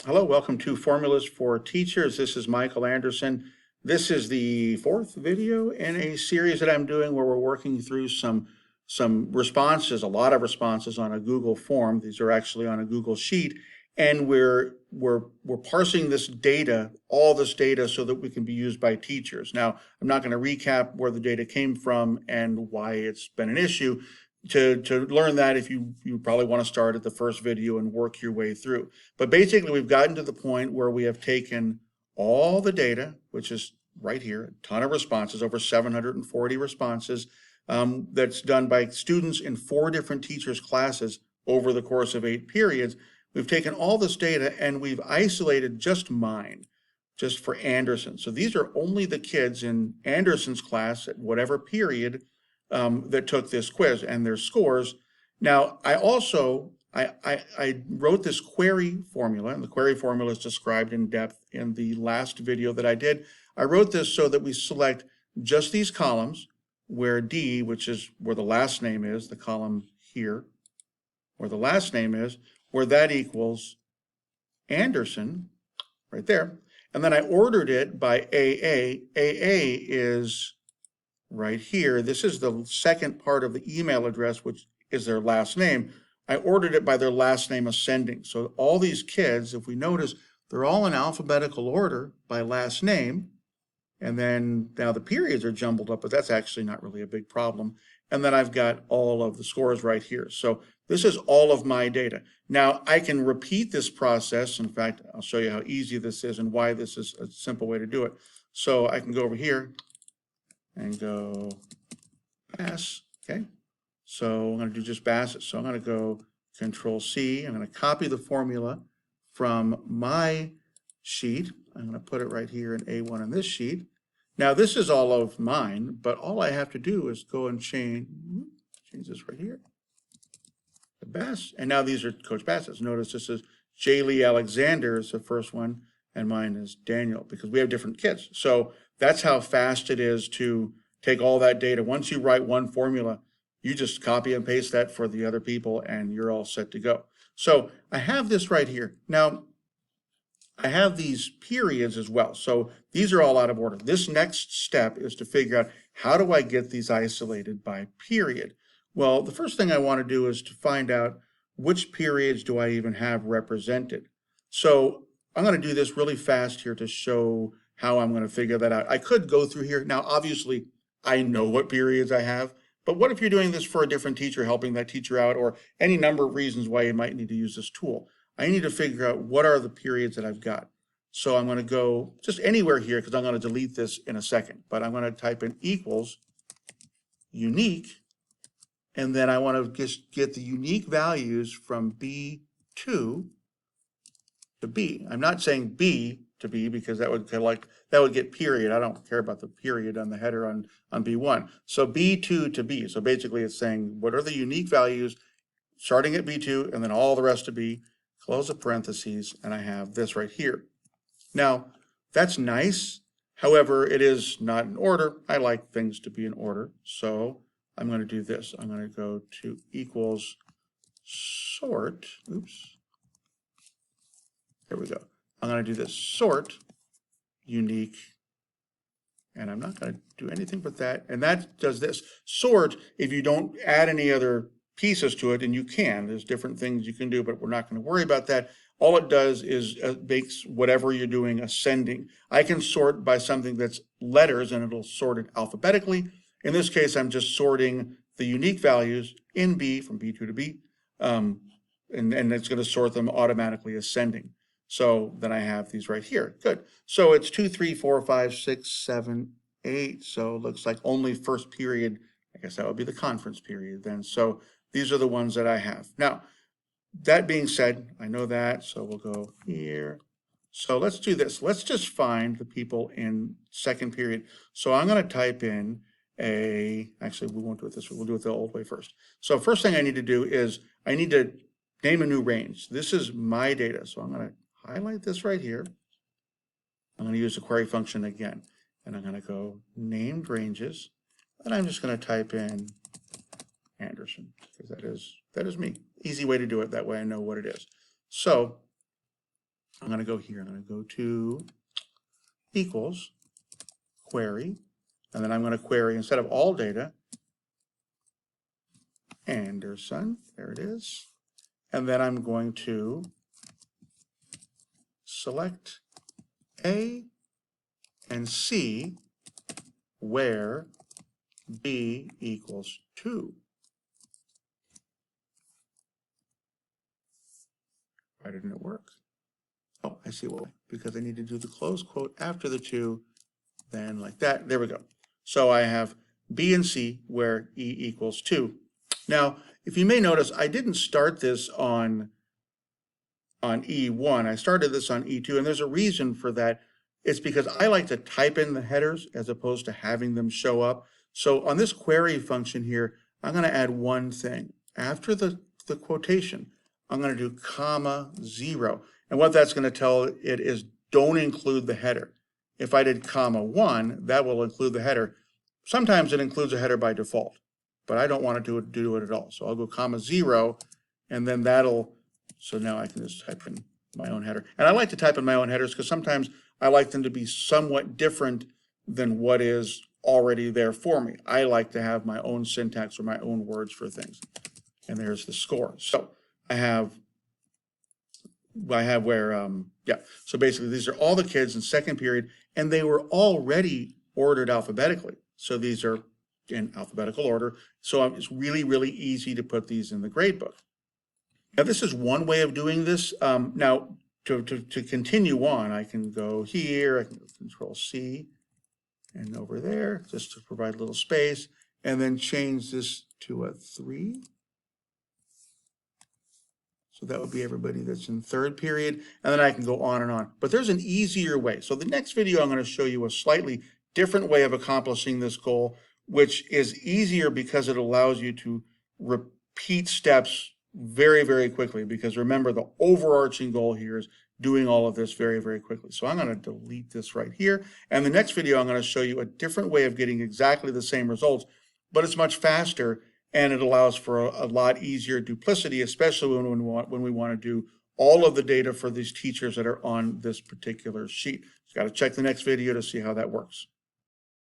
Hello, welcome to Formulas for Teachers. This is Michael Anderson. This is the fourth video in a series that I'm doing where we're working through some responses, a lot of responses on a Google form. These are actually on a Google Sheet, and we're parsing this data, all this data, so that we can be used by teachers. Now, I'm not going to recap where the data came from and why it's been an issue. To learn that, if you probably want to start at the first video and work your way through. But basically, we've gotten to the point where we have taken all the data, which is right here, a ton of responses, over 740 responses, that's done by students in 4 different teachers' classes over the course of 8 periods. We've taken all this data and we've isolated just mine, just for Anderson. So these are only the kids in Anderson's class at whatever period that took this quiz and their scores. Now, I wrote this query formula, and the query formula is described in depth in the last video that I did. I wrote this so that we select just these columns where D, which is where the last name is, the column here, where the last name is, where that equals Anderson, right there. And then I ordered it by AA. AA is right here. This is the second part of the email address, which is their last name. I ordered it by their last name ascending. So all these kids, if we notice, they're all in alphabetical order by last name. And then now the periods are jumbled up, but that's actually not really a big problem. And then I've got all of the scores right here. So this is all of my data. Now I can repeat this process. In fact, I'll show you how easy this is and why this is a simple way to do it. So I can go over here and go pass, okay? So I'm going to do just Bassett. So I'm going to go Control C. I'm going to copy the formula from my sheet. I'm going to put it right here in A1 in this sheet. Now this is all of mine, but all I have to do is go and change this right here to Bass. And now these are Coach Bassett's. Notice this is J. Lee Alexander is the first one, and mine is Daniel, because we have different kids. So that's how fast it is to take all that data. Once you write one formula, you just copy and paste that for the other people and you're all set to go. So I have this right here. Now, I have these periods as well. So these are all out of order. This next step is to figure out, how do I get these isolated by period? Well, the first thing I want to do is to find out which periods do I even have represented. So I'm going to do this really fast here to show how I'm going to figure that out. I could go through here. Now, obviously, I know what periods I have, but what if you're doing this for a different teacher, helping that teacher out, or any number of reasons why you might need to use this tool? I need to figure out what are the periods that I've got. So I'm going to go just anywhere here because I'm going to delete this in a second, but I'm going to type in equals unique, and then I want to just get the unique values from B2 to B. I'm not saying B to B because that would get period. I don't care about the period on the header on B1. So B2 to B. So basically it's saying what are the unique values starting at B2 and then all the rest of B, close the parentheses, and I have this right here. Now, that's nice. However, it is not in order. I like things to be in order. So I'm going to do this. I'm going to go to equals sort. Oops. There we go. I'm going to do this sort unique, and I'm not going to do anything but that. And that does this. Sort, if you don't add any other pieces to it, and you can, there's different things you can do, but we're not going to worry about that. All it does is makes whatever you're doing ascending. I can sort by something that's letters, and it'll sort it alphabetically. In this case, I'm just sorting the unique values in B from B2 to B, and it's going to sort them automatically ascending. So then I have these right here. Good. So it's 2, 3, 4, 5, 6, 7, 8. So it looks like only first period. I guess that would be the conference period then. So these are the ones that I have. Now, that being said, I know that, so we'll go here. So let's do this. Let's just find the people in second period. So I'm going to type in actually, we won't do it this way. We'll do it the old way first. So first thing I need to do is I need to name a new range. This is my data. So I'm going to highlight this right here. I'm going to use the query function again, and I'm going to go named ranges, and I'm just going to type in Anderson, because that is me. Easy way to do it. That way I know what it is. So I'm going to go here. I'm going to go to equals, query, and then I'm going to query, instead of all data, Anderson, there it is. And then I'm going to select A and C where B equals 2. Why didn't it work? Oh, I see why. Because I need to do the close quote after the 2, then like that. There we go. So I have B and C where E equals 2. Now, if you may notice, I didn't start this on E1. I started this on E2, and there's a reason for that. It's because I like to type in the headers as opposed to having them show up. So on this query function here, I'm going to add one thing. After the quotation, I'm going to do comma 0. And what that's going to tell it is don't include the header. If I did comma 1, that will include the header. Sometimes it includes a header by default, but I don't want to do it at all. So I'll go comma 0, and then that'll, so now I can just type in my own header. And I like to type in my own headers because sometimes I like them to be somewhat different than what is already there for me. I like to have my own syntax or my own words for things. And there's the score. So I have where, so basically these are all the kids in second period, and they were already ordered alphabetically. So these are in alphabetical order. So it's really, really easy to put these in the grade book. Now, this is one way of doing this. Now, to continue on, I can go here, I can go Control C, and over there, just to provide a little space, and then change this to a 3. So that would be everybody that's in third period, and then I can go on and on. But there's an easier way. So the next video, I'm going to show you a slightly different way of accomplishing this goal, which is easier because it allows you to repeat steps very, very quickly. Because remember, the overarching goal here is doing all of this very, very quickly. So I'm going to delete this right here. And the next video, I'm going to show you a different way of getting exactly the same results, but it's much faster. And it allows for a lot easier duplicity, especially when we want to do all of the data for these teachers that are on this particular sheet. You got to check the next video to see how that works.